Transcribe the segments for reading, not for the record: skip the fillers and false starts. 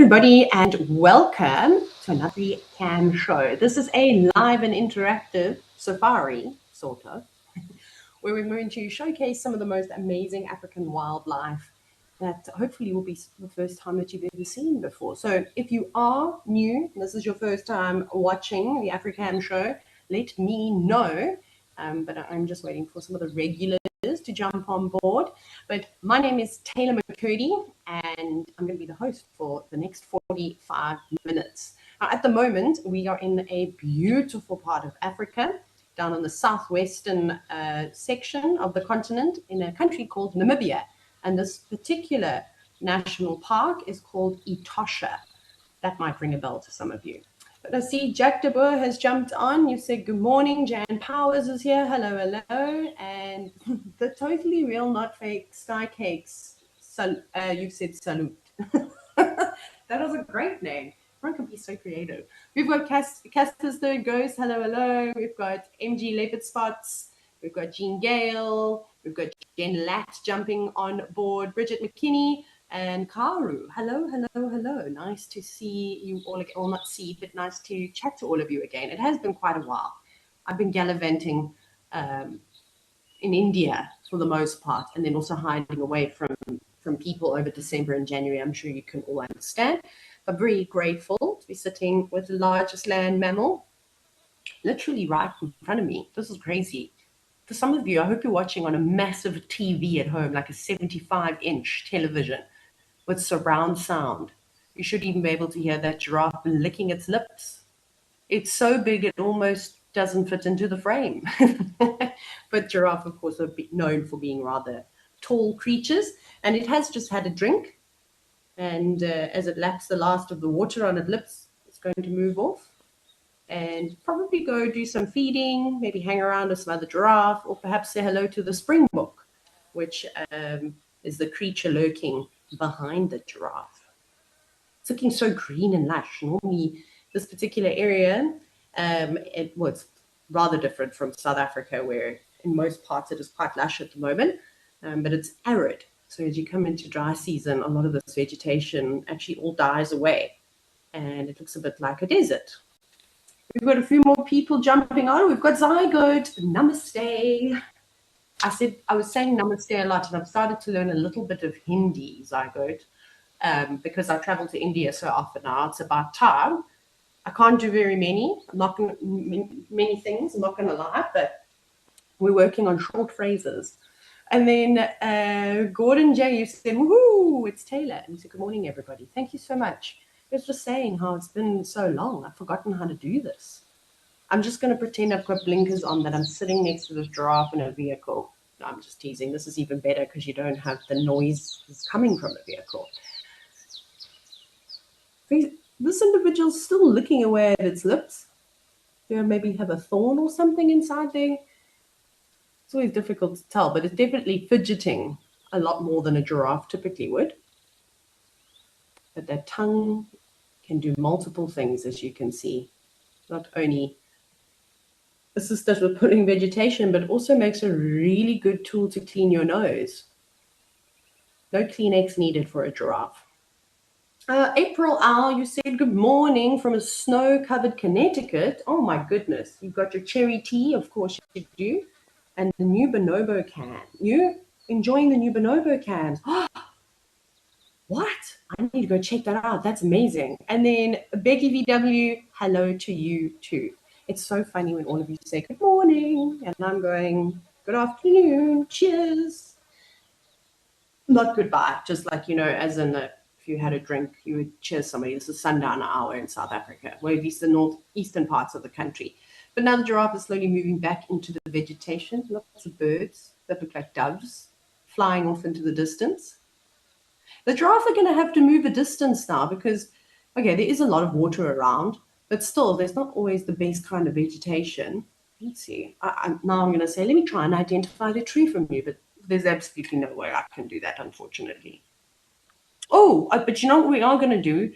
everybody, and welcome to another Cam show. This is a live and interactive safari, sort of, where we're going to showcase some of the most amazing African wildlife that hopefully will be the first time that you've ever seen before. So if you are new, this is your first time watching the Africam show, let me know. But I'm just waiting for some of the regulars to jump on board. But my name is Taylor McCurdy, and I'm going to be the host for the next 45 minutes. Now, at the moment, we are in a beautiful part of Africa, down in the southwestern section of the continent, in a country called Namibia. And this particular national park is called Etosha. That might ring a bell to some of you. But I see Jack de Boer has jumped on. You said good morning. Jan Powers is here. Hello, hello. And the totally real, not fake Sky Cakes. You've said salute. That was a great name. Everyone can be so creative. We've got Casper's Third Ghost. Hello, hello. We've got MG Leopard Spots. We've got Jean Gale. We've got Jen Latt jumping on board. Bridget McKinney. And Karu, hello, hello, hello. Nice to see you all again. Well, not see, but nice to chat to all of you again. It has been quite a while. I've been gallivanting in India for the most part, and then also hiding away from people over December and January. I'm sure you can all understand. I'm very grateful to be sitting with the largest land mammal, literally right in front of me. This is crazy. For some of you, I hope you're watching on a massive TV at home, like a 75-inch television with surround sound. You should even be able to hear that giraffe licking its lips. It's so big it almost doesn't fit into the frame. But giraffe, of course, are known for being rather tall creatures. And it has just had a drink. And as it laps the last of the water on its lips, it's going to move off and probably go do some feeding, maybe hang around with some other giraffe, or perhaps say hello to the springbok, which is the creature lurking behind the giraffe. It's looking so green and lush. Normally, this particular area, it's rather different from South Africa, where in most parts it is quite lush at the moment, but it's arid. So as you come into dry season, a lot of this vegetation actually all dies away, and it looks a bit like a desert. We've got a few more people jumping on. We've got Zygote. Namaste. I was saying namaste a lot, and I've started to learn a little bit of Hindi, Zygote, because I travel to India so often now. It's about time. I can't do very many. Many things, I'm not going to lie, but we're working on short phrases. And then Gordon J, you said, woohoo, it's Taylor. And he said, good morning, everybody. Thank you so much. I was just saying how it's been so long. I've forgotten how to do this. I'm just going to pretend I've got blinkers on, that I'm sitting next to this giraffe in a vehicle. No, I'm just teasing. This is even better because you don't have the noise that's coming from the vehicle. This individual's still licking away at its lips. Do I maybe have a thorn or something inside there? It's always difficult to tell, but it's definitely fidgeting a lot more than a giraffe typically would. But that tongue can do multiple things, as you can see. Not only assists us with pulling vegetation, but also makes a really good tool to clean your nose. No Kleenex needed for a giraffe. April Owl, you said good morning from a snow-covered Connecticut. Oh my goodness. You've got your cherry tea, of course you do. And the new bonobo can. You enjoying the new bonobo cans? What? I need to go check that out. That's amazing. And then Becky VW, hello to you too. It's so funny when all of you say good morning and I'm going good afternoon, cheers. Not goodbye, just like, as in if you had a drink, you would cheers somebody. This is sundown hour in South Africa, or at least the northeastern parts of the country. But now the giraffe is slowly moving back into the vegetation. Lots of birds that look like doves flying off into the distance. The giraffe are going to have to move a distance now because, okay, there is a lot of water around, but still there's not always the best kind of vegetation. Let's see. Now I'm going to say, let me try and identify the tree from you, but there's absolutely no way I can do that, unfortunately. Oh, but you know what we are going to do?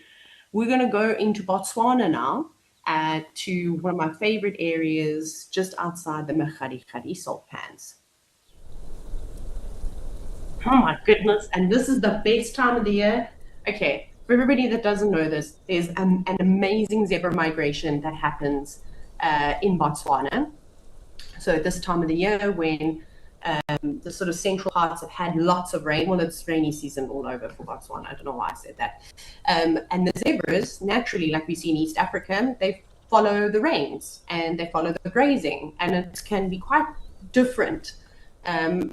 We're going to go into Botswana now to one of my favorite areas just outside the Madikwe salt pans. Oh my goodness. And this is the best time of the year. Okay, For everybody that doesn't know this, there's an amazing zebra migration that happens in Botswana. So at this time of the year when the sort of central parts have had lots of rain. Well, it's rainy season all over for Botswana. I don't know why I said that. And the zebras, naturally, like we see in East Africa, they follow the rains and they follow the grazing. And it can be quite different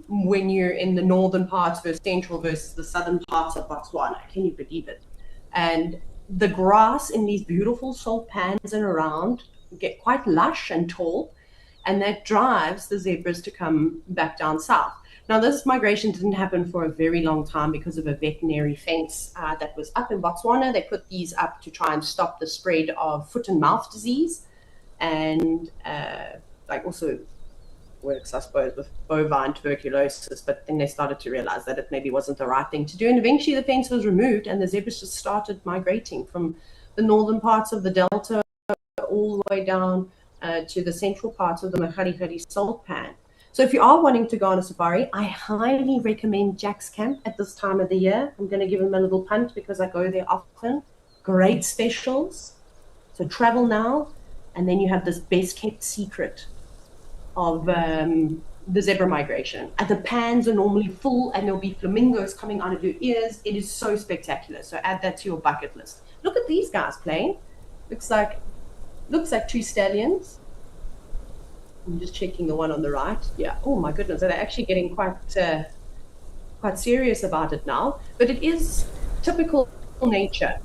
when you're in the northern parts versus central versus the southern parts of Botswana. Can you believe it? And the grass in these beautiful salt pans and around get quite lush and tall. And that drives the zebras to come back down south. Now, this migration didn't happen for a very long time because of a veterinary fence that was up in Botswana. They put these up to try and stop the spread of foot and mouth disease, and like also works, I suppose, with bovine tuberculosis. But then they started to realize that it maybe wasn't the right thing to do. And eventually the fence was removed and the zebras just started migrating from the northern parts of the delta all the way down to the central parts of the Madikwe salt pan. So if you are wanting to go on a safari, I highly recommend Jack's Camp at this time of the year. I'm going to give him a little punt because I go there often. Great specials. So travel now, and then you have this best kept secret of the zebra migration. And the pans are normally full and there'll be flamingos coming out of your ears. It is so spectacular. So add that to your bucket list. Look at these guys playing. Looks like two stallions. I'm just checking the one on the right. Yeah. Oh my goodness. So they're actually getting quite serious about it now. But it is typical nature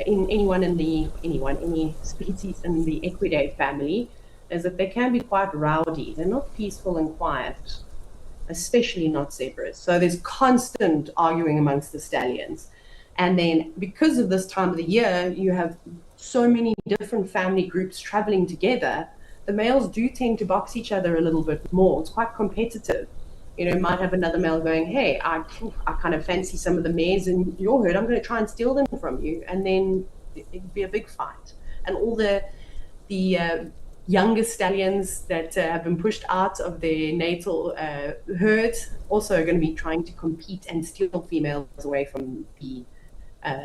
in any species in the Equidae family, is that they can be quite rowdy. They're not peaceful and quiet, especially not zebras. So there's constant arguing amongst the stallions. And then because of this time of the year, you have so many different family groups traveling together. The males do tend to box each other a little bit more. It's quite competitive. You know, you might have another male going, hey, I kind of fancy some of the mares in your herd. I'm going to try and steal them from you. And then it'd be a big fight. And all the younger stallions that have been pushed out of their natal herds also are going to be trying to compete and steal females away from the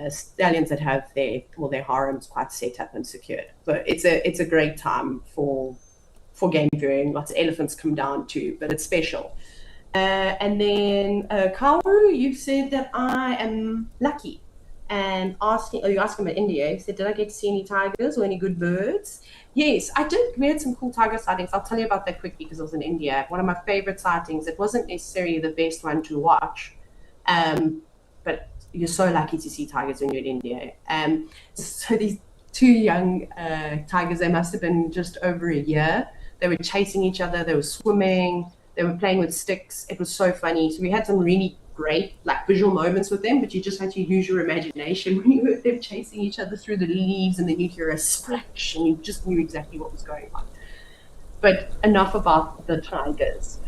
stallions that have their harems quite set up and secured. So it's a great time for game viewing. Lots of elephants come down too, but it's special. And then Kauru, you said that I am lucky, and you asking about India. You said, did I get to see any tigers or any good birds? Yes, I did. We had some cool tiger sightings. I'll tell you about that quickly because I was in India. One of my favorite sightings. It wasn't necessarily the best one to watch, but you're so lucky to see tigers when you're in India. So these two young tigers, they must have been just over a year. They were chasing each other. They were swimming. They were playing with sticks. It was so funny. So we had some really great visual moments with them, but you just had to use your imagination when you heard them chasing each other through the leaves, and then you'd hear a splash and you just knew exactly what was going on. But enough about the tigers.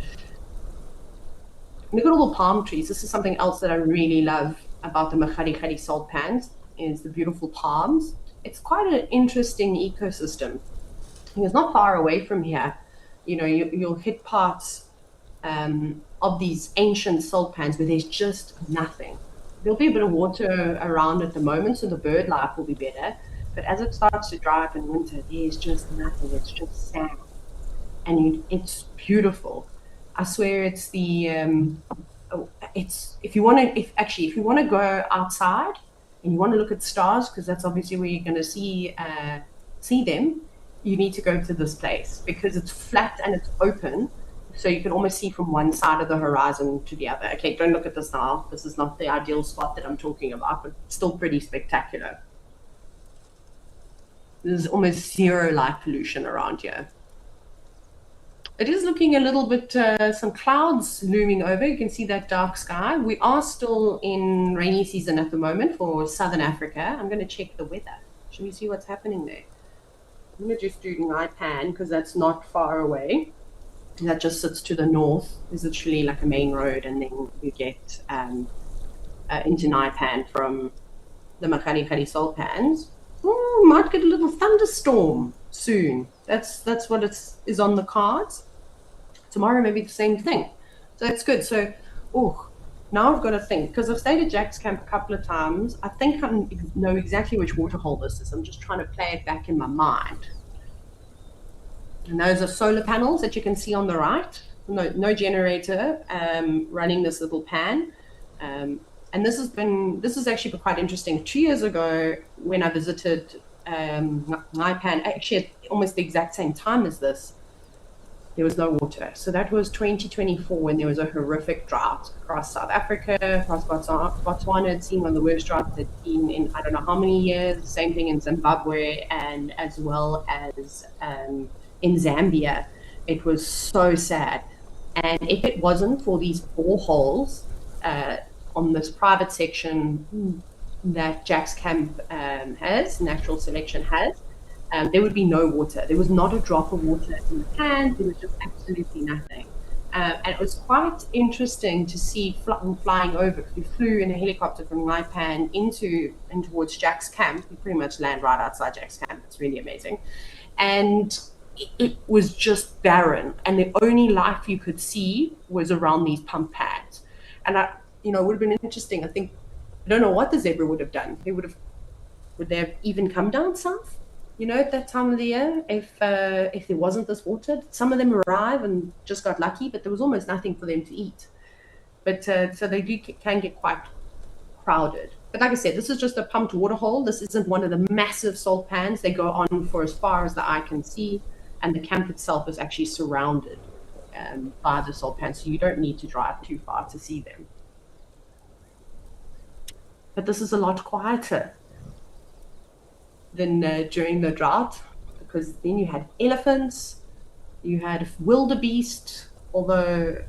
Look at all the palm trees. This is something else that I really love about the Madikwe salt pans, is the beautiful palms. It's quite an interesting ecosystem. It's not far away from here. You know, you'll hit parts of these ancient salt pans where there's just nothing. There'll be a bit of water around at the moment, so the bird life will be better. But as it starts to dry up in winter, there's just nothing. It's just sand, and it's beautiful. I swear, it's the if you want to go outside and you want to look at stars, because that's obviously where you're going to see them, you need to go to this place because it's flat and it's open, so you can almost see from one side of the horizon to the other. Okay, don't look at this now. This is not the ideal spot that I'm talking about, but still pretty spectacular. There's almost zero light pollution around here. It is looking a little bit, some clouds looming over. You can see that dark sky. We are still in rainy season at the moment for Southern Africa. I'm going to check the weather. Should we see what's happening there? I'm going to just do Naipan because that's not far away. That just sits to the north. There's literally like a main road, and then you get into Naipan from the Madikwe salt pans. Might get a little thunderstorm soon. That's what is on the cards. Tomorrow maybe the same thing. So that's good. So, now I've got to think, because I've stayed at Jack's Camp a couple of times. I think I know exactly which waterhole this is. I'm just trying to play it back in my mind. And those are solar panels that you can see on the right. No generator running this little pan. And this has actually been quite interesting. 2 years ago, when I visited Naipan, actually at almost the exact same time as this, there was no water. So that was 2024, when there was a horrific drought across South Africa, across Botswana. Had seen one of the worst droughts they'd seen in I don't know how many years. Same thing in Zimbabwe, and as well as in Zambia. It was so sad. And if it wasn't for these boreholes on this private section that Jack's Camp has, Natural Selection has, there would be no water. There was not a drop of water in the pan. There was just absolutely nothing. And it was quite interesting to see flying over, because we flew in a helicopter from Naipan in towards Jack's Camp. We pretty much land right outside Jack's Camp. It's really amazing. And it was just barren. And the only life you could see was around these pump pads. And it would have been interesting. I don't know what the zebra would have done. Would they have even come down south? At that time of the year, if there wasn't this water? Some of them arrive and just got lucky, but there was almost nothing for them to eat. But so they can get quite crowded. But like I said, this is just a pumped water hole. This isn't one of the massive salt pans. They go on for as far as the eye can see, and the camp itself is actually surrounded by the salt pans, so you don't need to drive too far to see them. But this is a lot quieter than during the drought, because then you had elephants, you had wildebeest, although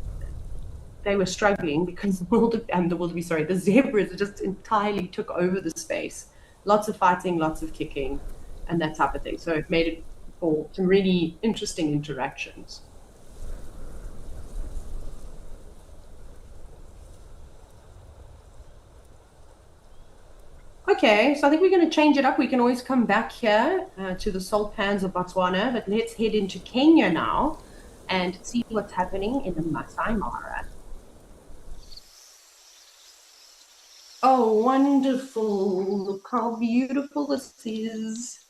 they were struggling because the zebras just entirely took over the space. Lots of fighting, lots of kicking, and that type of thing. So it made it for some really interesting interactions. Okay, so I think we're going to change it up. We can always come back here to the salt pans of Botswana, but let's head into Kenya now and see what's happening in the Masai Mara. Oh, wonderful. Look how beautiful this is.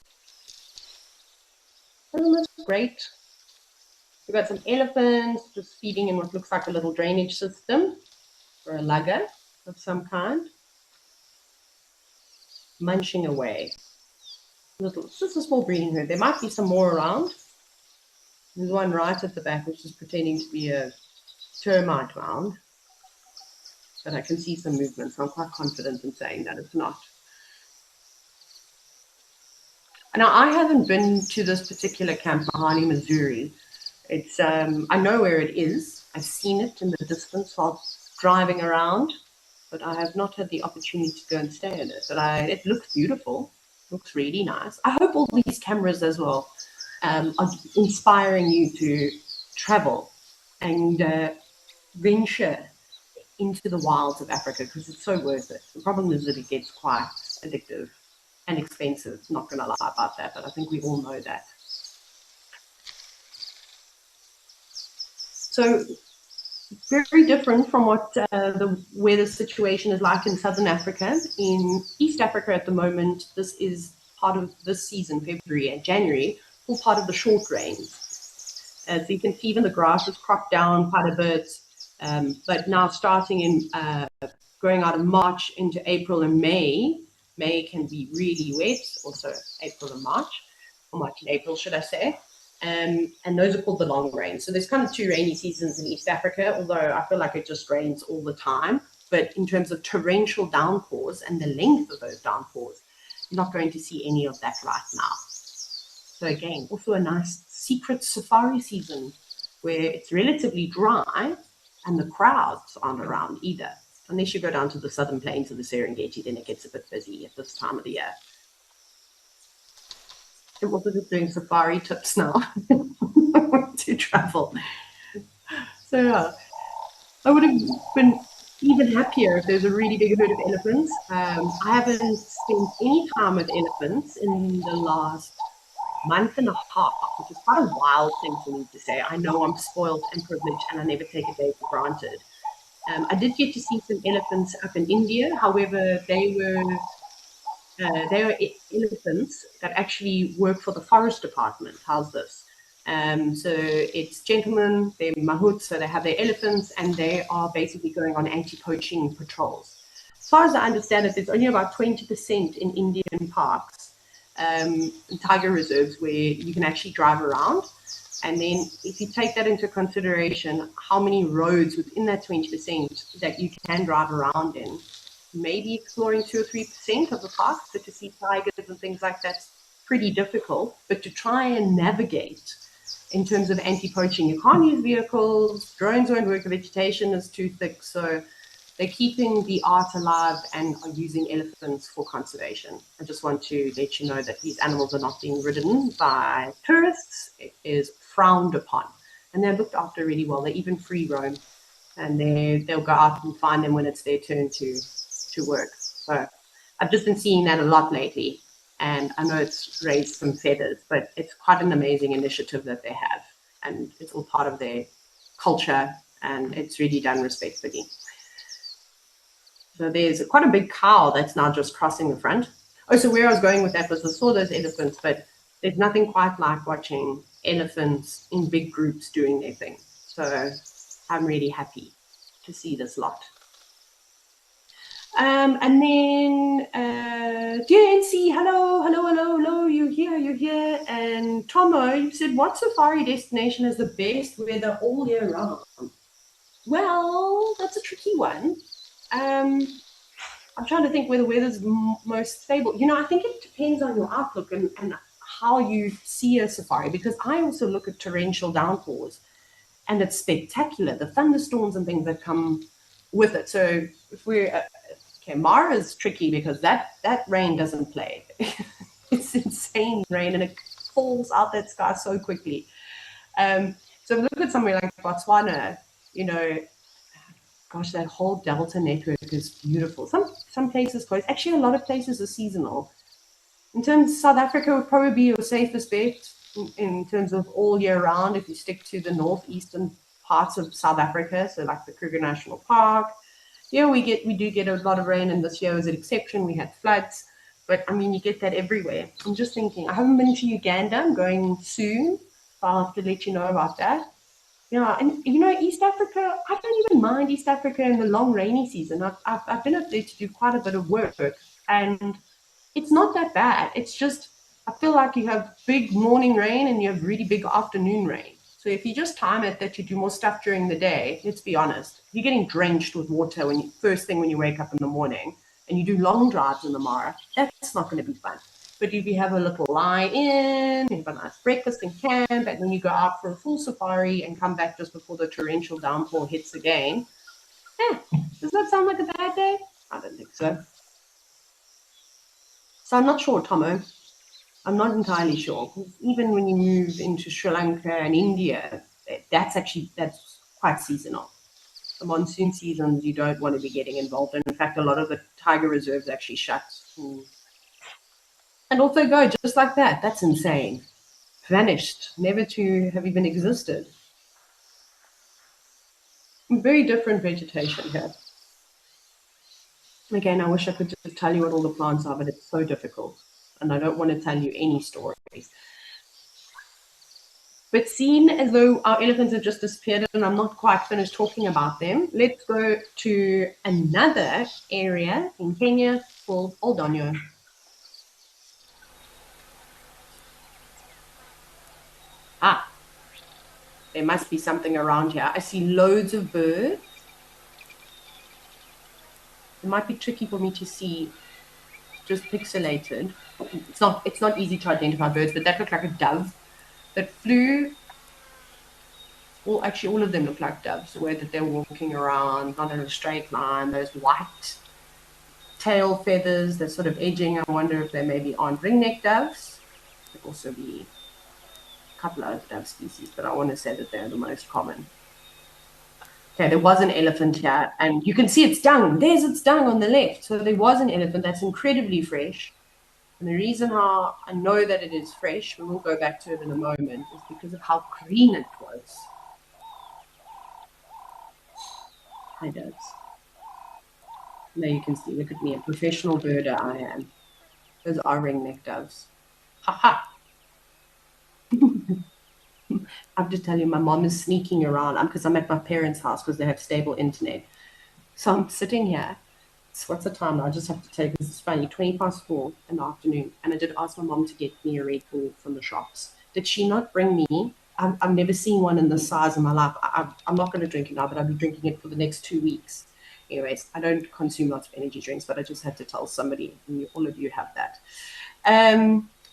Isn't this great? We've got some elephants just feeding in what looks like a little drainage system, or a lugger of some kind. Munching away. It's just a small breeding herd. There might be some more around. There's one right at the back, which is pretending to be a termite mound. But I can see some movement, so I'm quite confident in saying that it's not. Now, I haven't been to this particular camp, Mahani, Missouri. It's I know where it is. I've seen it in the distance while driving around, but I have not had the opportunity to go and stay in it. But it looks beautiful. Looks really nice. I hope all these cameras as well are inspiring you to travel and venture into the wilds of Africa, because it's so worth it. The problem is that it gets quite addictive and expensive. Not going to lie about that, but I think we all know that. So very different from what the weather situation is like in Southern Africa. In East Africa at the moment, this is part of this season, February and January, all part of the short rains. As you can see, even the grass is cropped down quite a bit. But now starting in going out of March into April and May can be really wet, also April and March, or March and April, should I say. And those are called the long rains. So there's kind of two rainy seasons in East Africa, although I feel like it just rains all the time. But in terms of torrential downpours and the length of those downpours, you're not going to see any of that right now. So again, also a nice secret safari season where it's relatively dry and the crowds aren't around either. Unless you go down to the southern plains of the Serengeti, then it gets a bit busy at this time of the year. I'm also just doing safari tips now to travel. So yeah, I would have been even happier if there's a really big herd of elephants. I haven't spent any time with elephants in the last month and a half, which is quite a wild thing for me to say. I know I'm spoiled and privileged and I never take a day for granted. I did get to see some elephants up in India. However, they were elephants that actually work for the forest department. How's this? So it's gentlemen, they're mahouts, so they have their elephants, and they are basically going on anti-poaching patrols. As far as I understand it, there's only about 20% in Indian parks, tiger reserves, where you can actually drive around. And then if you take that into consideration, how many roads within that 20% that you can drive around in, maybe exploring 2 or 3% of the park, so to see tigers and things like that's pretty difficult. But to try and navigate in terms of anti-poaching, you can't use vehicles, drones won't work, the vegetation is too thick, so they're keeping the art alive and are using elephants for conservation. I just want to let you know that these animals are not being ridden by tourists. It is frowned upon, and they're looked after really well. They even free roam, and they'll go out and find them when it's their turn to work. So I've just been seeing that a lot lately, and I know it's raised some feathers, but it's quite an amazing initiative that they have, and it's all part of their culture, and it's really done respectfully. So there's quite a big cow that's now just crossing the front. Oh, so where I was going with that was I saw those elephants, but there's nothing quite like watching elephants in big groups doing their thing. So I'm really happy to see this lot. And then DNC, hello, you're here. And Tomo, you said, what safari destination has the best weather all year round? Well, that's a tricky one. I'm trying to think where the weather's most stable. I think it depends on your outlook and how you see a safari, because I also look at torrential downpours, and it's spectacular, the thunderstorms and things that come with it. So if we're Mara's tricky because that rain doesn't play. It's insane rain, and it falls out that sky so quickly. So if you look at somewhere like Botswana, gosh, that whole delta network is beautiful. Some places close. Actually, a lot of places are seasonal. In terms of South Africa, would probably be your safest bet in terms of all year round if you stick to the northeastern parts of South Africa, so like the Kruger National Park. Yeah, we do get a lot of rain, and this year was an exception. We had floods, but I mean, you get that everywhere. I'm just thinking, I haven't been to Uganda. I'm going soon. I'll have to let you know about that. Yeah, and East Africa, I don't even mind East Africa in the long rainy season. I've been up there to do quite a bit of work, and it's not that bad. It's just, I feel like you have big morning rain and you have really big afternoon rain. So if you just time it that you do more stuff during the day, let's be honest, you're getting drenched with water first thing when you wake up in the morning, and you do long drives in the Mara, that's not going to be fun. But if you have a little lie-in, you have a nice breakfast in camp, and then you go out for a full safari and come back just before the torrential downpour hits again, does that sound like a bad day? I don't think so. So I'm not sure, Tomo. I'm not entirely sure. Even when you move into Sri Lanka and India, that's quite seasonal. The monsoon seasons, you don't want to be getting involved in. In fact, a lot of the tiger reserves actually shut. And also go just like that. That's insane. Vanished, never to have even existed. Very different vegetation here. Again, I wish I could just tell you what all the plants are, but it's so difficult. And I don't want to tell you any stories. But seeing as though our elephants have just disappeared and I'm not quite finished talking about them, let's go to another area in Kenya called Oldonyo. There must be something around here. I see loads of birds. It might be tricky for me to see, just pixelated. It's not easy to identify birds, but that looked like a dove that flew. Well, actually, all of them look like doves, the way that they're walking around, not in a straight line. Those white tail feathers, they're sort of edging. I wonder if they maybe aren't ringneck doves. There could also be a couple of other dove species, but I want to say that they're the most common. Okay, there was an elephant here, and you can see its dung. There's its dung on the left. So there was an elephant that's incredibly fresh. And the reason how I know that it is fresh, we will go back to it in a moment, is because of how green it was. Hi, doves. There you can see, look at me, a professional birder I am. Those are ringneck doves. Ha ha! I have to tell you, my mom is sneaking around because I'm at my parents' house because they have stable internet. So I'm sitting here. What's the time? I just have to take this. It's funny, 4:20 in the afternoon. And I did ask my mom to get me a Red Bull from the shops. Did she not bring me? I've never seen one in this size in my life. I'm not going to drink it now, but I'll be drinking it for the next 2 weeks. Anyways, I don't consume lots of energy drinks, but I just had to tell somebody, and all of you have that.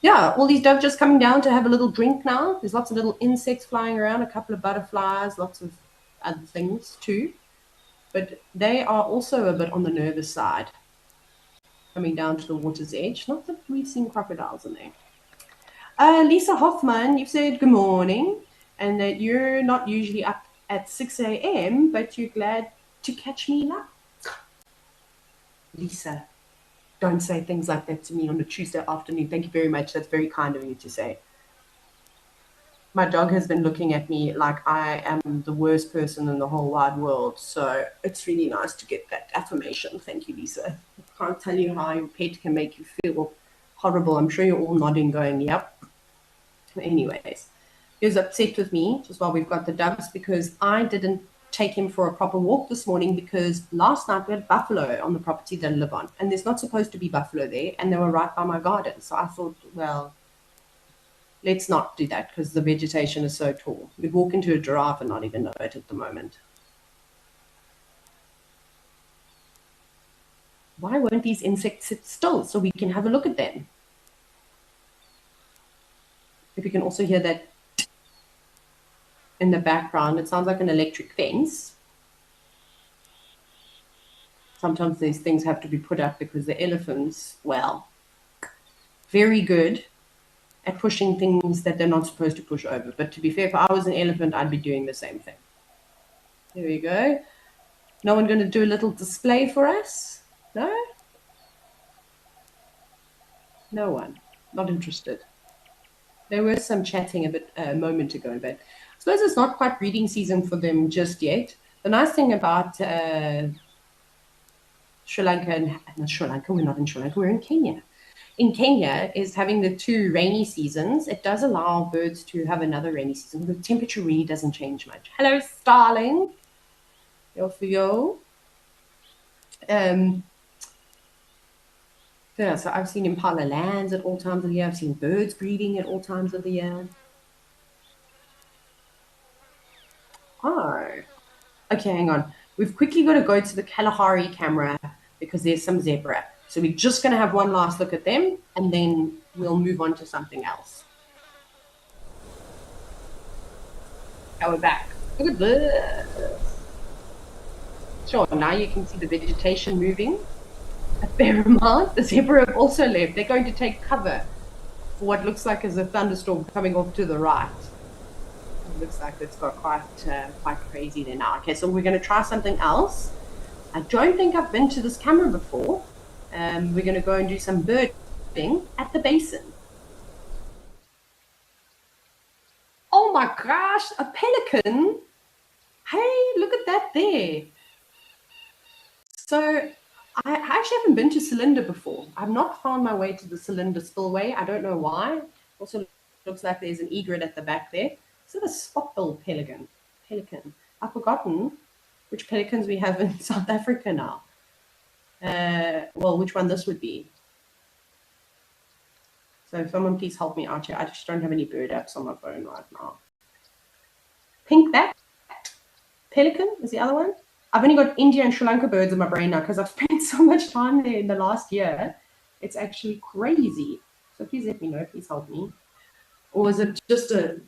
Yeah, all these doves just coming down to have a little drink now. There's lots of little insects flying around, a couple of butterflies, lots of other things too. But they are also a bit on the nervous side, coming down to the water's edge. Not that we've seen crocodiles in there. Lisa Hoffman, you've said good morning, and that you're not usually up at 6 a.m., but you're glad to catch me now. Lisa, don't say things like that to me on a Tuesday afternoon. Thank you very much. That's very kind of you to say. My dog has been looking at me like I am the worst person in the whole wide world. So it's really nice to get that affirmation. Thank you, Lisa. I can't tell you how your pet can make you feel horrible. I'm sure you're all nodding going, yep. Anyways, he was upset with me just while we've got the doves because I didn't take him for a proper walk this morning because last night we had buffalo on the property that I live on. And there's not supposed to be buffalo there. And they were right by my garden. So I thought, well, let's not do that because the vegetation is so tall. We'd walk into a giraffe and not even know it at the moment. Why won't these insects sit still so we can have a look at them? If you can also hear that in the background, it sounds like an electric fence. Sometimes these things have to be put up because the elephants, well, very good at pushing things that they're not supposed to push over. But to be fair, if I was an elephant, I'd be doing the same thing. There we go. No one going to do a little display for us? No? No one. Not interested. There was some chatting a moment ago, but I suppose it's not quite breeding season for them just yet. The nice thing about Sri Lanka, and not Sri Lanka, we're not in Sri Lanka, we're in Kenya. In Kenya is having the 2 rainy seasons. It does allow birds to have another rainy season. The temperature really doesn't change much. Hello, Starling. Yo for yo. Yeah, so I've seen impala lambs at all times of the year. I've seen birds breeding at all times of the year. Oh. Okay, hang on. We've quickly got to go to the Kalahari camera because there's some zebra. So we're just going to have one last look at them, and then we'll move on to something else. Now we're back. Look at this. Sure, now you can see the vegetation moving a fair amount. The zebra have also left. They're going to take cover for what looks like is a thunderstorm coming off to the right. It looks like it's got quite crazy there now. Okay, so we're going to try something else. I don't think I've been to this camera before. We're going to go and do some birding at the basin. Oh my gosh, a pelican. Hey, look at that there. So I actually haven't been to Cylinder before. I've not found my way to the Cylinder spillway. I don't know why. Also looks like there's an egret at the back there. Is it a spot-billed pelican? I've forgotten which pelicans we have in South Africa now. Well, which one this would be. So someone please help me out here. I just don't have any bird apps on my phone right now. Pinkback pelican is the other one. I've only got India and Sri Lanka birds in my brain now because I've spent so much time there in the last year. It's actually crazy. So please let me know. Please help me. Or is it just an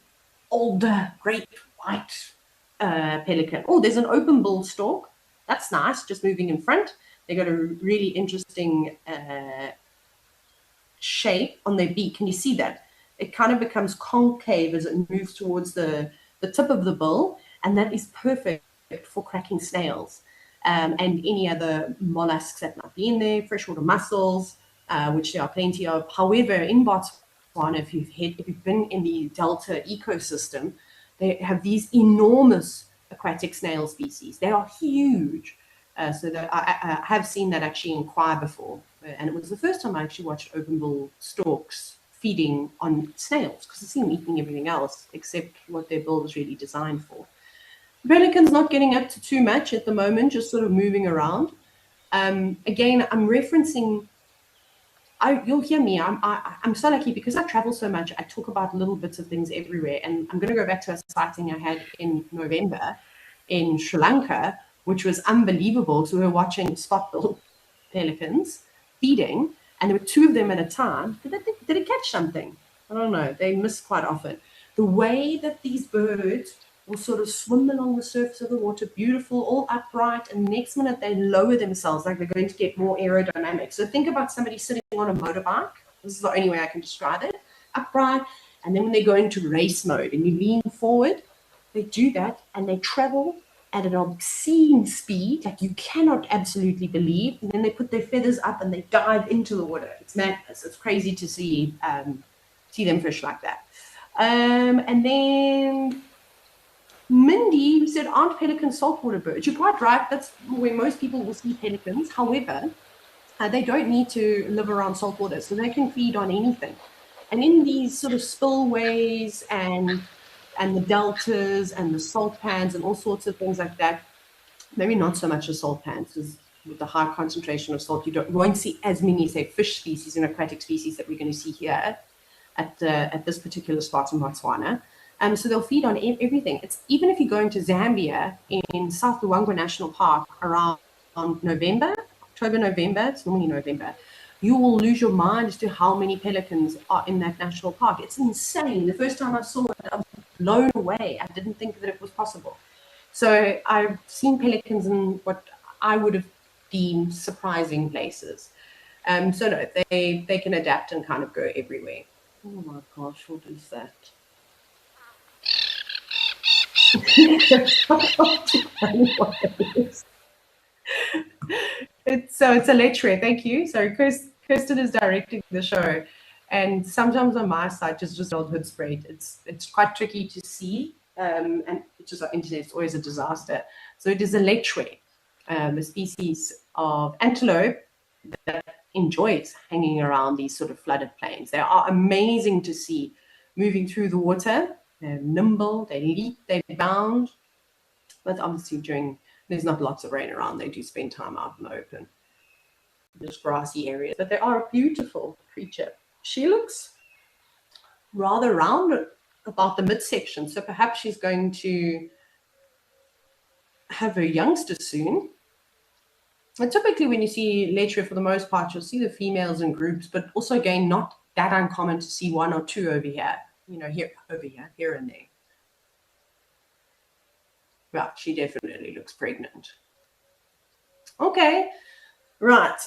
older, great white pelican? Oh, there's an open bill stork. That's nice. Just moving in front. They got a really interesting shape on their beak. Can you see that? It kind of becomes concave as it moves towards the tip of the bill, and that is perfect for cracking snails and any other mollusks that might be in there, freshwater mussels, which there are plenty of. However, in Botswana, if you've been in the delta ecosystem, they have these enormous aquatic snail species. They are huge. So that I have seen that actually in Kwai before. And it was the first time I actually watched open bill storks feeding on snails, because I see them eating everything else except what their bill is really designed for. Pelican's not getting up to too much at the moment, just sort of moving around. Again, I'm referencing, you'll hear me, I'm so lucky because I travel so much. I talk about little bits of things everywhere. And I'm going to go back to a sighting I had in November in Sri Lanka, which was unbelievable. So we were watching spot-billed pelicans feeding, and there were 2 of them at a time. Did it catch something? I don't know. They miss quite often. The way that these birds will sort of swim along the surface of the water, beautiful, all upright, and the next minute they lower themselves like they're going to get more aerodynamic. So think about somebody sitting on a motorbike. This is the only way I can describe it. Upright, and then when they go into race mode and you lean forward, they do that, and they travel at an obscene speed, like you cannot absolutely believe. And then they put their feathers up and they dive into the water. It's madness. It's crazy to see them fish like that. And then Mindy said, aren't pelicans saltwater birds? You're quite right. That's where most people will see pelicans. However, they don't need to live around saltwater, so they can feed on anything. And in these sort of spillways and the deltas and the salt pans and all sorts of things like that, maybe not so much the salt pans, because with the high concentration of salt, you won't see as many, say, fish species and aquatic species that we're going to see here at this particular spot in Botswana. So they'll feed on everything. It's even if you go into Zambia in South Luangwa National Park around October, November, it's normally November, you will lose your mind as to how many pelicans are in that national park. It's insane. The first time I saw it, I was blown away. I didn't think that it was possible. So I've seen pelicans in what I would have deemed surprising places. So no, they can adapt and kind of go everywhere. Oh my gosh, what is that? It's a lecture. Thank you. So Kirsten is directing the show, and sometimes on my site just old hood spread. It's quite tricky to see, and it's just our internet is always a disaster. So it is a lechwe, a species of antelope that enjoys hanging around these sort of flooded plains. They are amazing to see moving through the water. They're nimble, they leap, they bound. But obviously there's not lots of rain around, they do spend time out in the open, just grassy areas. But they are a beautiful creature. She looks rather round about the midsection, so perhaps she's going to have her youngster soon. And typically when you see lechwe, for the most part, you'll see the females in groups, but also again, not that uncommon to see 1 or 2 over here, here and there. Well, she definitely looks pregnant. Okay, right.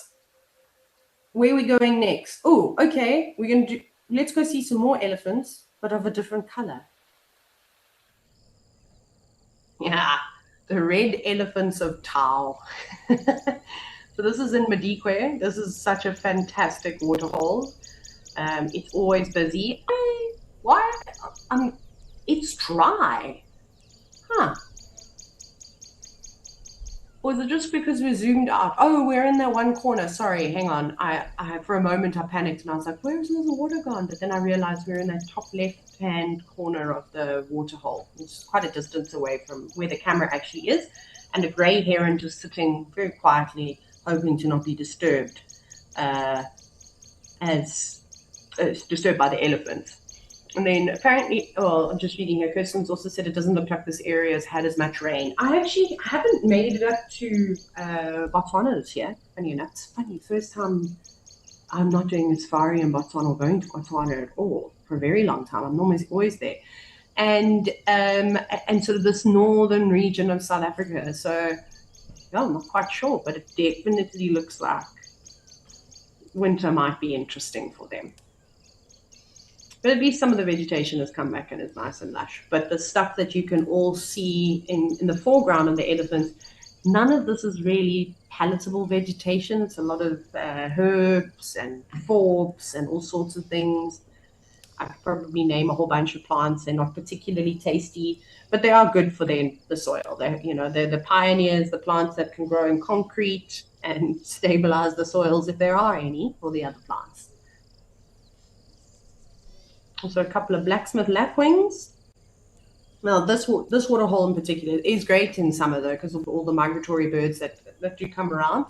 Where are we going next? Oh, okay. Let's go see some more elephants, but of a different color. Yeah, the red elephants of Tau. So this is in Madikwe. This is such a fantastic waterhole. It's always busy. Why? It's dry. Huh. Or is it just because we zoomed out? Oh, we're in that one corner. Sorry, hang on. I for a moment I panicked and I was like, where's the water gone? But then I realized we're in that top left-hand corner of the waterhole. It's quite a distance away from where the camera actually is. And a grey heron just sitting very quietly, hoping to not be disturbed disturbed by the elephants. And then apparently, I'm just reading here, Kirsten's also said it doesn't look like this area has had as much rain. I actually haven't made it up to Botswana this year. Funny enough, it's funny, first time I'm not doing a safari in Botswana or going to Botswana at all for a very long time. I'm always there. And sort of this northern region of South Africa. So, yeah, I'm not quite sure, but it definitely looks like winter might be interesting for them. But at least some of the vegetation has come back and is nice and lush. But the stuff that you can all see in the foreground of the elephants, none of this is really palatable vegetation. It's a lot of herbs and forbs and all sorts of things. I could probably name a whole bunch of plants. They're not particularly tasty, but they are good for the soil. They're the pioneers, the plants that can grow in concrete and stabilize the soils if there are any for the other plants. Also a couple of blacksmith lapwings. Now this waterhole in particular is great in summer though, because of all the migratory birds that do come around.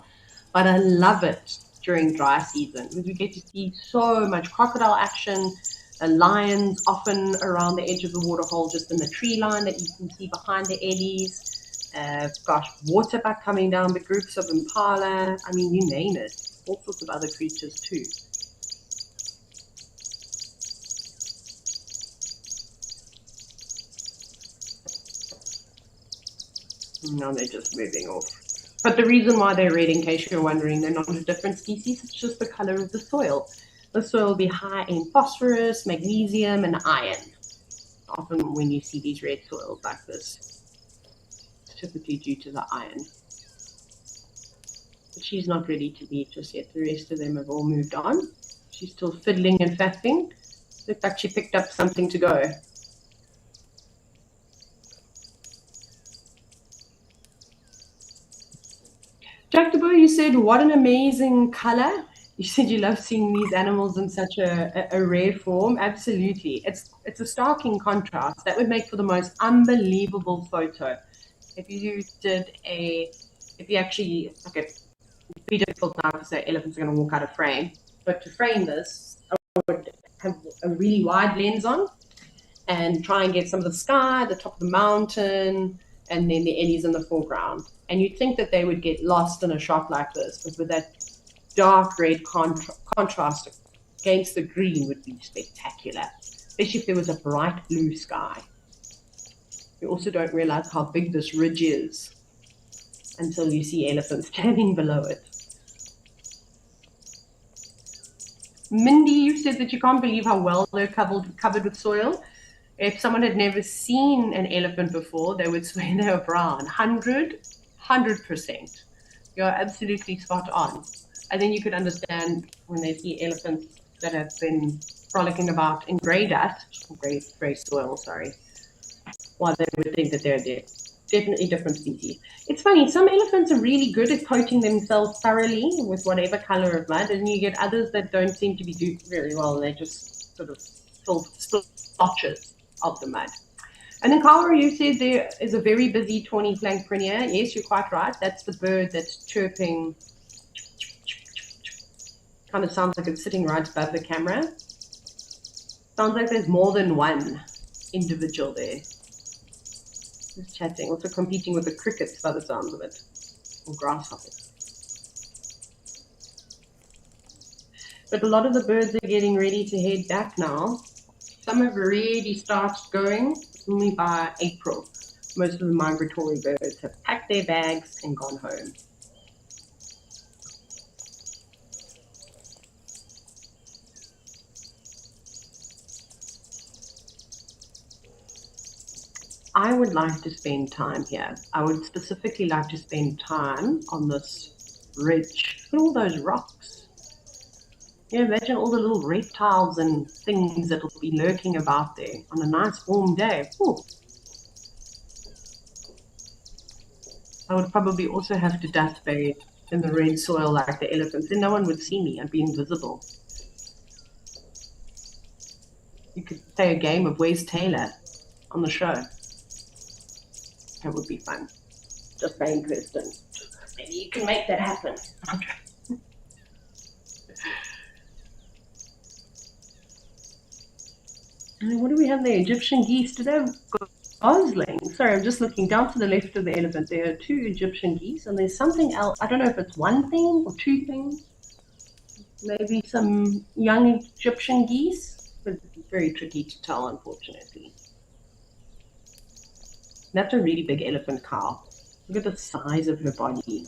But I love it during dry season because we get to see so much crocodile action. Lions often around the edge of the waterhole, just in the tree line that you can see behind the eddies. Waterbuck coming down, the groups of impala. I mean, you name it. All sorts of other creatures too. Now they're just moving off. But the reason why they're red, in case you're wondering, they're not a different species. It's just the color of the soil. The soil will be high in phosphorus, magnesium, and iron. Often when you see these red soils like this, it's typically due to the iron. But she's not ready to leave just yet. The rest of them have all moved on. She's still fiddling and faffing. Looks like she picked up something to go. Jack DeBoer, you said, what an amazing color. You said you love seeing these animals in such a rare form. Absolutely. It's a starking contrast. That would make for the most unbelievable photo. If you actually, okay, it'd be difficult now to say elephants are going to walk out of frame, but to frame this, I would have a really wide lens on and try and get some of the sky, the top of the mountain, and then the eddies in the foreground. And you'd think that they would get lost in a shot like this, but with that dark red contrast against the green would be spectacular, especially if there was a bright blue sky. You also don't realize how big this ridge is until you see elephants standing below it. Mindy, you said that you can't believe how well they're covered with soil. If someone had never seen an elephant before, they would swear they were brown. 100%. You're absolutely spot on. I think you could understand when they see elephants that have been frolicking about in grey dust, grey soil, sorry, why they would think that they're definitely different species. It's funny, some elephants are really good at coating themselves thoroughly with whatever color of mud, and you get others that don't seem to be doing very well, and they just sort of fill splotches of the mud. And then Carl, you said there is a very busy tawny flank prunier. Yes, you're quite right. That's the bird that's chirping. Kind of sounds like it's sitting right above the camera. Sounds like there's more than one individual there. Just chatting, also competing with the crickets by the sounds of it, or grasshoppers. But a lot of the birds are getting ready to head back now. Some have already started going, only by April. Most of the migratory birds have packed their bags and gone home. I would like to spend time here. I would specifically like to spend time on this ridge. Look at all those rocks. Yeah, imagine all the little reptiles and things that will be lurking about there on a nice warm day. Ooh. I would probably also have to dust bathe in the red soil like the elephants, and no one would see me. I'd be invisible. You could play a game of Where's Taylor on the show. That would be fun. Just saying, Kirsten. Maybe you can make that happen. And what do we have there? Egyptian geese. Do they have goslings? Sorry, I'm just looking down to the left of the elephant. There are 2 Egyptian geese, and there's something else. I don't know if it's one thing or 2 things. Maybe some young Egyptian geese, but it's very tricky to tell, unfortunately. That's a really big elephant cow. Look at the size of her body. You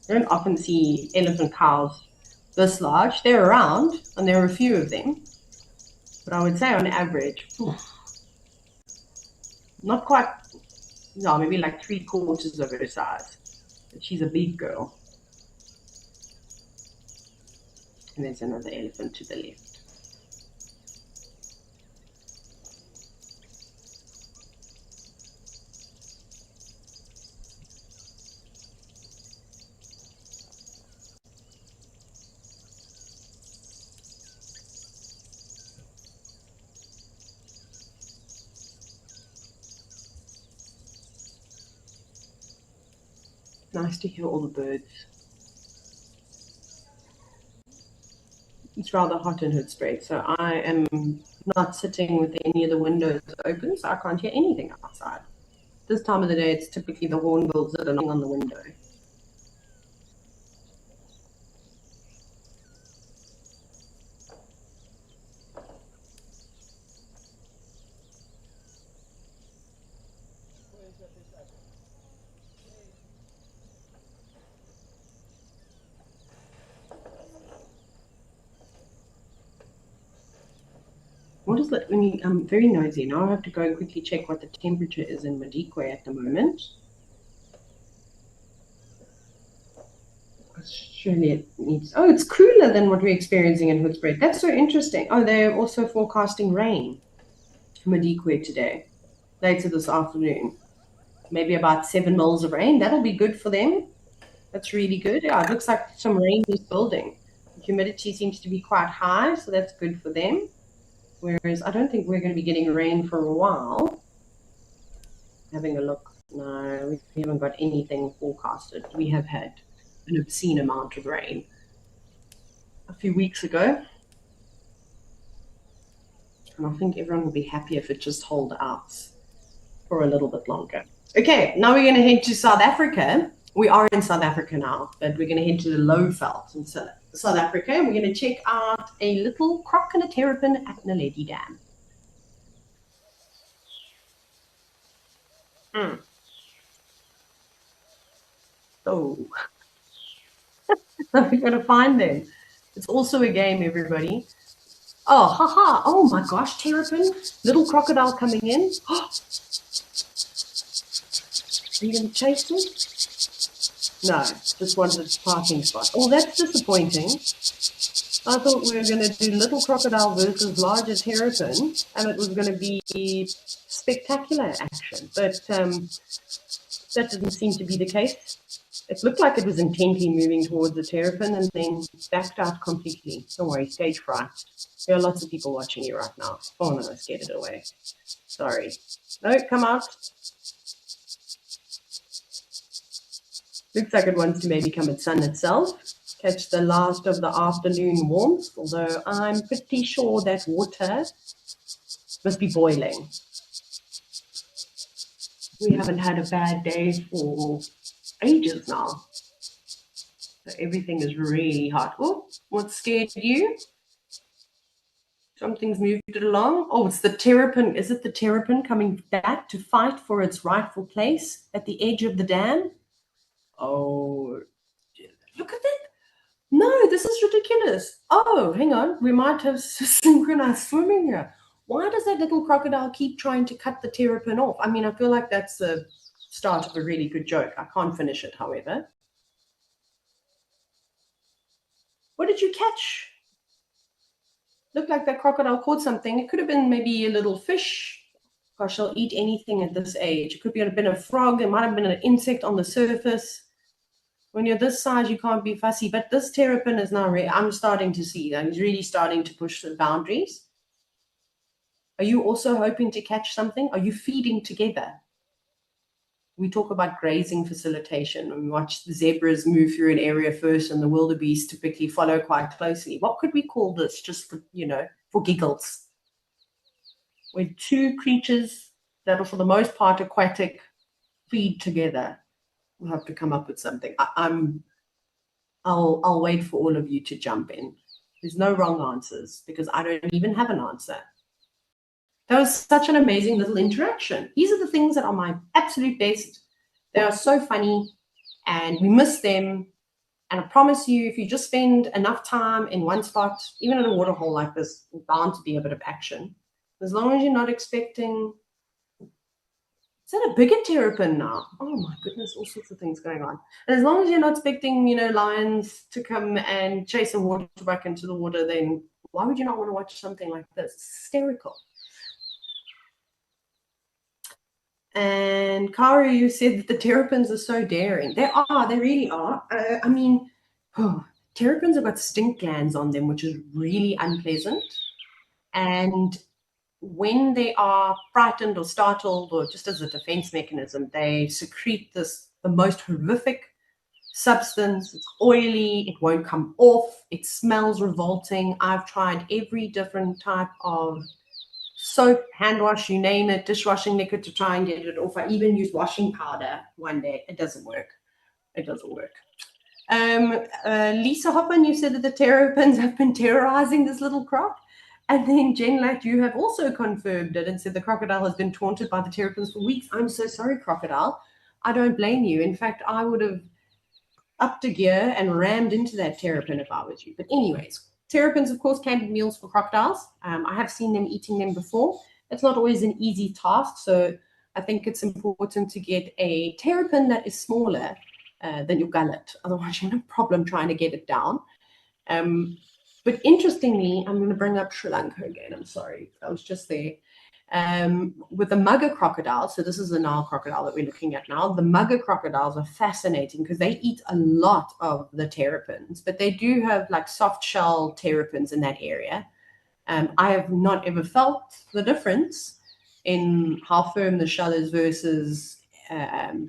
don't often see elephant cows this large. They're around, and there are a few of them. But I would say on average, not quite, no, maybe like 3/4 of her size. But she's a big girl. And there's another elephant to the left. nice to hear all the birds. It's rather hot in Hoedspruit, so I am not sitting with any of the windows open, so I can't hear anything outside. This time of the day, it's typically the hornbills that are knocking on the window. What is that? I'm very nosy. Now I have to go and quickly check what the temperature is in Madikwe at the moment. Australia needs. Oh, it's cooler than what we're experiencing in Hoedspruit. That's so interesting. Oh, they're also forecasting rain for Madikwe today, later this afternoon. Maybe about 7 mils of rain. That'll be good for them. That's really good. Yeah, it looks like some rain is building. The humidity seems to be quite high, so that's good for them. Whereas I don't think we're going to be getting rain for a while. Having a look. No, we haven't got anything forecasted. We have had an obscene amount of rain a few weeks ago. And I think everyone will be happy if it just holds out for a little bit longer. Okay, now we're going to head to South Africa. We are in South Africa now, but we're going to head to the low veld in South Africa, and we're going to check out a little croc and a terrapin at Naledi Dam. Oh, we're going to find them. It's also a game, everybody. Oh, haha. Oh my gosh, terrapin. Little crocodile coming in. Are you going to chase me? No, just wanted a parking spot. Oh, that's disappointing. I thought we were going to do little crocodile versus larger terrapin, and it was going to be spectacular action. But that didn't seem to be the case. It looked like it was intently moving towards the terrapin and then backed out completely. Don't worry, stage fright. There are lots of people watching you right now. Oh no, I scared it away. Sorry. No, come out. Looks like it wants to maybe come at sun itself, catch the last of the afternoon warmth, although I'm pretty sure that water must be boiling. We haven't had a bad day for ages now. So everything is really hot. Oh, what scared you? Something's moved it along. Oh, it's the terrapin. Is it the terrapin coming back to fight for its rightful place at the edge of the dam? Oh, look at that. No, this is ridiculous. Oh, hang on. We might have synchronized swimming here. Why does that little crocodile keep trying to cut the terrapin off? I mean, I feel like that's the start of a really good joke. I can't finish it, however. What did you catch? Looked like that crocodile caught something. It could have been maybe a little fish. Gosh, I'll eat anything at this age. It could have been a frog. It might have been an insect on the surface. When you're this size, you can't be fussy. But this terrapin is now I'm starting to see that he's really starting to push the boundaries. Are you also hoping to catch something? Are you feeding together? We talk about grazing facilitation. We watch the zebras move through an area first and the wildebeest typically follow quite closely. What could we call this, just for, for giggles? Where two creatures that are for the most part aquatic feed together. We'll have to come up with something. I'll wait for all of you to jump in. There's no wrong answers because I don't even have an answer. That was such an amazing little interaction. These are the things that are my absolute best. They are so funny and we miss them. And I promise you, if you just spend enough time in one spot, even at a waterhole like this, there's bound to be a bit of action. As long as you're not expecting, is that a bigger terrapin now? Oh my goodness, all sorts of things going on. And as long as you're not expecting, lions to come and chase a waterbuck into the water, then why would you not want to watch something like this? It's hysterical. And Kara, you said that the terrapins are so daring. They really are. Terrapins have got stink glands on them, which is really unpleasant. And when they are frightened or startled or just as a defense mechanism, they secrete the most horrific substance. It's oily. It won't come off. It smells revolting. I've tried every different type of soap, hand wash, you name it, dishwashing liquid to try and get it off. I even used washing powder one day. It doesn't work. It doesn't work. Lisa Hoppen, you said that the terrapins have been terrorizing this little croc. And then Jen Latt, you have also confirmed it and said the crocodile has been taunted by the terrapins for weeks. I'm so sorry, crocodile. I don't blame you. In fact, I would have upped a gear and rammed into that terrapin if I was you. But anyways, terrapins, of course, can be meals for crocodiles. I have seen them eating them before. It's not always an easy task. So I think it's important to get a terrapin that is smaller than your gullet. Otherwise, you have no problem trying to get it down. But interestingly, I'm going to bring up Sri Lanka again. I'm sorry, I was just there. With the mugger crocodile, so this is the Nile crocodile that we're looking at now. The mugger crocodiles are fascinating because they eat a lot of the terrapins, but they do have like soft shell terrapins in that area. I have not ever felt the difference in how firm the shell is versus,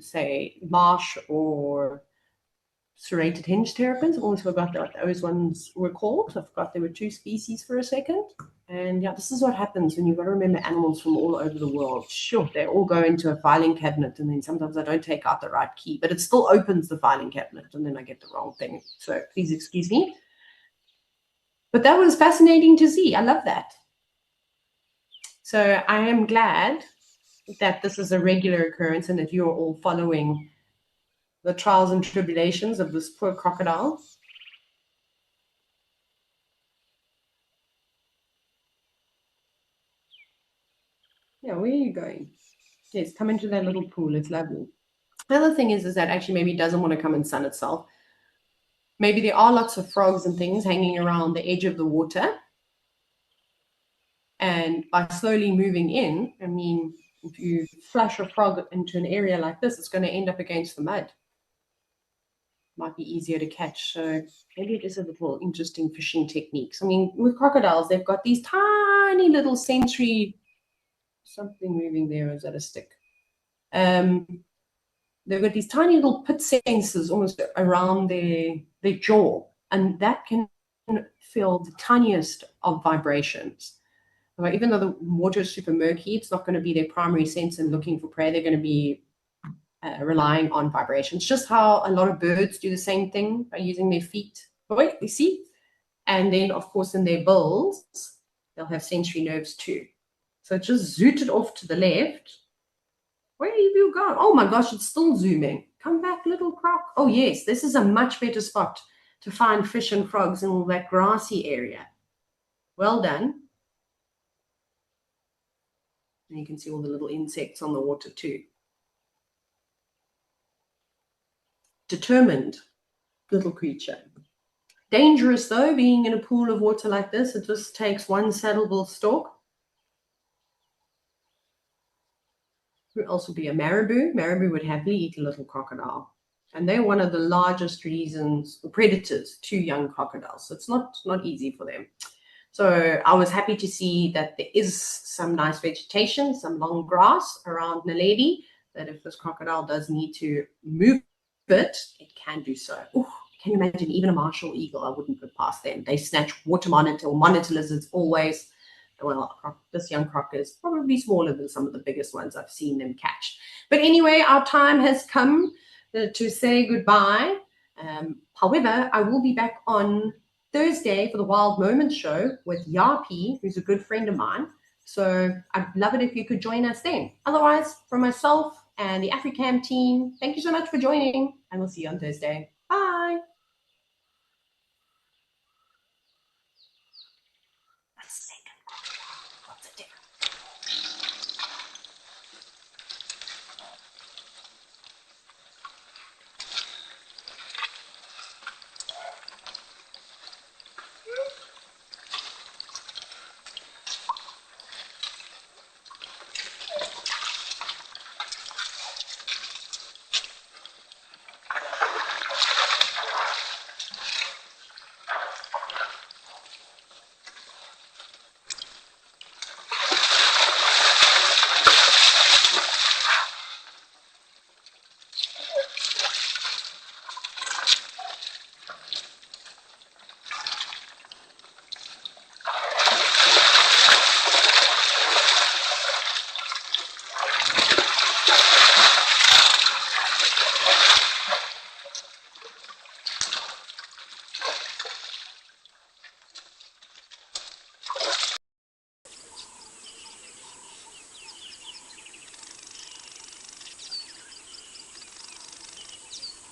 say, marsh or serrated hinge terrapins. I've always forgot what those ones were called. I forgot there were two species for a second. And yeah, this is what happens when you've got to remember animals from all over the world. Sure, they all go into a filing cabinet, and then sometimes I don't take out the right key, but it still opens the filing cabinet, and then I get the wrong thing. So please excuse me. But that was fascinating to see. I love that. So I am glad that this is a regular occurrence and that you're all following the trials and tribulations of this poor crocodile. Yeah, where are you going? Yes, come into that little pool. It's lovely. The other thing is that actually maybe it doesn't want to come and sun itself. Maybe there are lots of frogs and things hanging around the edge of the water. And by slowly moving in, I mean, if you flush a frog into an area like this, it's going to end up against the mud. Might be easier to catch. So maybe it is a little interesting fishing techniques. I mean, with crocodiles, they've got these tiny little sensory, something moving there. Is that a stick? They've got these tiny little pit sensors almost around their jaw, and that can feel the tiniest of vibrations. Even though the water is super murky, it's not going to be their primary sense in looking for prey. They're going to be relying on vibrations, just how a lot of birds do the same thing by using their feet. Wait, you see? And then, of course, in their bills, they'll have sensory nerves too. So it just zooted off to the left. Where have you gone? Oh my gosh, it's still zooming. Come back, little croc. Oh yes, this is a much better spot to find fish and frogs in all that grassy area. Well done. And you can see all the little insects on the water too. Determined little creature. Dangerous though, being in a pool of water like this. It just takes one saddleable stalk. Could also be a marabou. Marabou would happily eat a little crocodile. And they're one of the largest reasons, predators to young crocodiles. So it's not easy for them. So I was happy to see that there is some nice vegetation, some long grass around Naledi, that if this crocodile does need to move it can do so. Ooh, can you imagine even a martial eagle? I wouldn't put past them. They snatch water monitor or monitor lizards always. Well, this young croc is probably smaller than some of the biggest ones I've seen them catch. But anyway, our time has come to say goodbye. However, I will be back on Thursday for the Wild Moments show with Yapi, who's a good friend of mine. So I'd love it if you could join us then. Otherwise, from myself and the Africam team, thank you so much for joining, and we'll see you on Thursday. Bye. A second.